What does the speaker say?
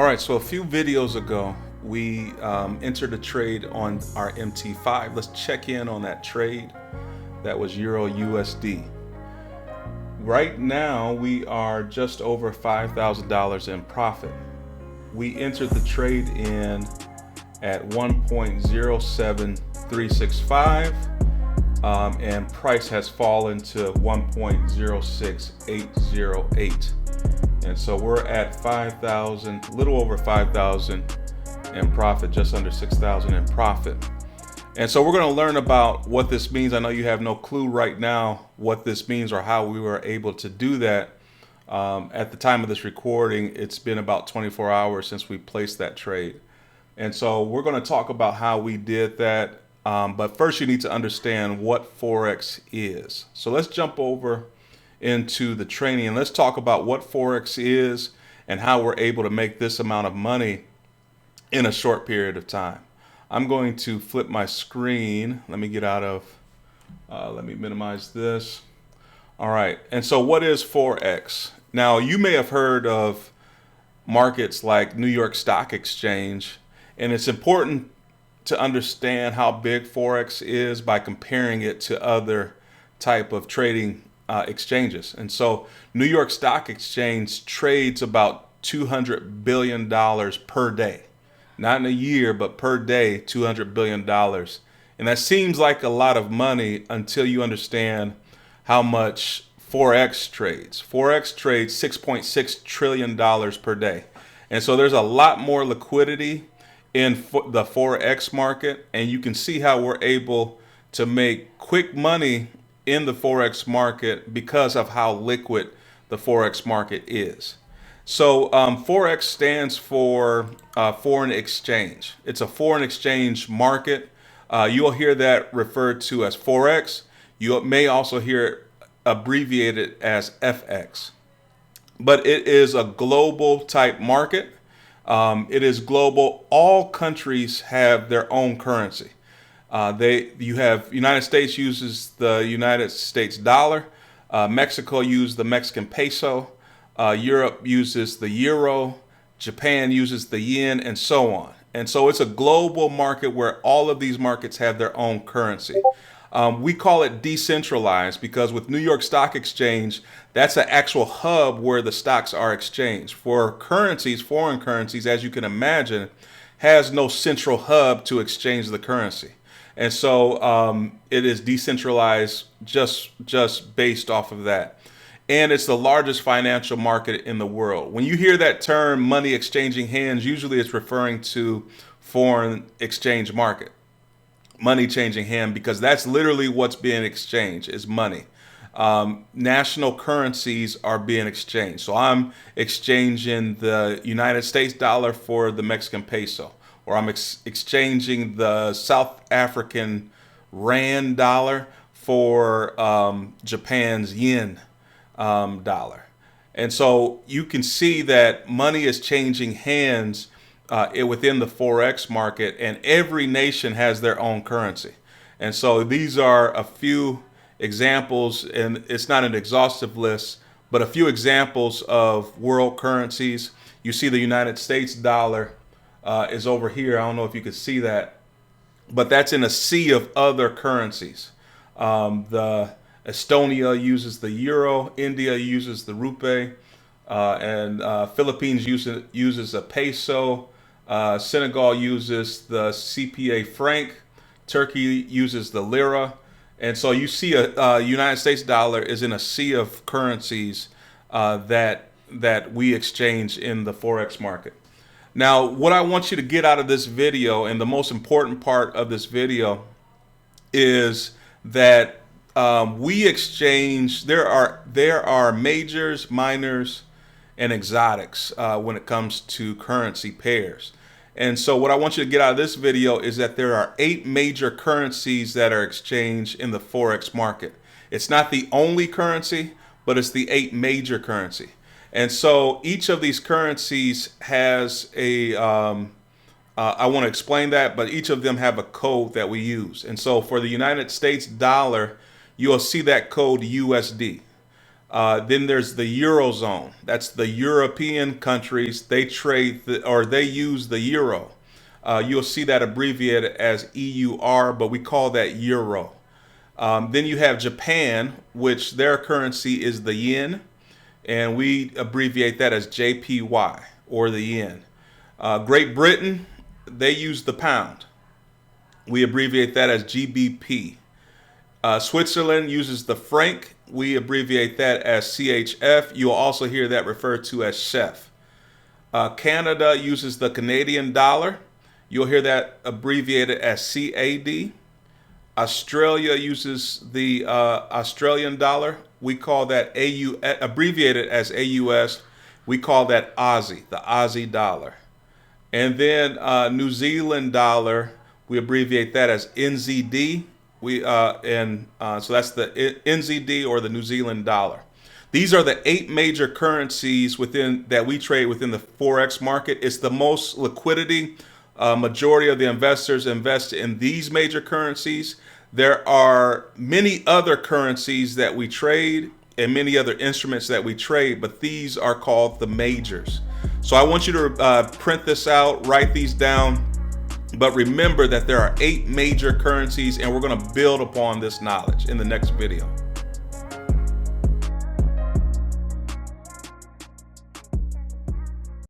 All right, so a few videos ago, we entered a trade on our MT5. Let's check in on that trade. That was Euro USD. Right now, we are just over $5,000 in profit. We entered the trade in at 1.07365, and price has fallen to 1.06808. And so we're at 5,000, a little over 5,000 in profit, just under 6,000 in profit. And so we're going to learn about what this means. I know you have no clue right now what this means or how we were able to do that. At the time of this recording, it's been about 24 hours since we placed that trade. And so we're going to talk about how we did that. But first you need to understand what Forex is. So let's jump over into the training and let's talk about what Forex is and how we're able to make this amount of money in a short period of time. I'm going to flip my screen. Let me get out of, let me minimize this. All right, and so what is Forex? Now you may have heard of markets like New York Stock Exchange, and it's important to understand how big Forex is by comparing it to other type of trading exchanges. And so New York Stock Exchange trades about $200 billion per day. Not in a year, but per day, $200 billion. And that seems like a lot of money until you understand how much Forex trades. Forex trades $6.6 trillion per day. And so there's a lot more liquidity in the Forex market. And you can see how we're able to make quick money in the Forex market because of how liquid the Forex market is. So Forex stands for foreign exchange. It's a foreign exchange market. You'll hear that referred to as Forex. You may also hear it abbreviated as FX. But it is a global type market. It is global. All countries have their own currency. You have United States uses the United States dollar. Mexico uses the Mexican peso. Europe uses the euro. Japan uses the yen, and so on. And so it's a global market where all of these markets have their own currency. We call it decentralized because with New York Stock Exchange, that's an actual hub where the stocks are exchanged. For currencies, foreign currencies, as you can imagine, has no central hub to exchange the currency. And so it is decentralized just based off of that. And it's the largest financial market in the world. When you hear that term, money exchanging hands, usually it's referring to foreign exchange market. Money changing hand, because that's literally what's being exchanged is money. National currencies are being exchanged. So I'm exchanging the United States dollar for the Mexican peso, or I'm exchanging the South African rand dollar for Japan's yen dollar. And so you can see that money is changing hands within the Forex market, and every nation has their own currency. And so these are a few examples, and it's not an exhaustive list, but a few examples of world currencies. You see the United States dollar is over here. I don't know if you could see that, but that's in a sea of other currencies. The Estonia uses the euro, India uses the rupee, and Philippines uses a peso. Senegal uses the CPA franc. Turkey uses the lira. And so you see a United States dollar is in a sea of currencies that we exchange in the Forex market. Now, what I want you to get out of this video, and the most important part of this video, is that we exchange. There are majors, minors, and exotics when it comes to currency pairs. And so what I want you to get out of this video is that there are 8 major currencies that are exchanged in the Forex market. It's not the only currency, but it's the 8 major currency. And so each of these currencies has a, I want to explain that, but each of them have a code that we use. And so for the United States dollar, you'll see that code USD. Then there's the Eurozone. That's the European countries. They trade or they use the euro. You'll see that abbreviated as EUR, but we call that euro. Then you have Japan, which their currency is the yen, and we abbreviate that as JPY or the yen. Great Britain, they use the pound. We abbreviate that as GBP. Switzerland uses the franc. We abbreviate that as CHF. You'll also hear that referred to as chef. Canada uses the Canadian dollar. You'll hear that abbreviated as CAD. Australia uses the Australian dollar. We call that abbreviated as AUS. We call that Aussie, the Aussie dollar. And then New Zealand dollar, we abbreviate that as NZD. So that's the NZD or the New Zealand dollar. These are the 8 major currencies that we trade within the Forex market. It's the most liquidity. Majority of the investors invest in these major currencies. There are many other currencies that we trade and many other instruments that we trade, but these are called the majors. So I want you to print this out, write these down, but remember that there are 8 major currencies, and we're going to build upon this knowledge in the next video.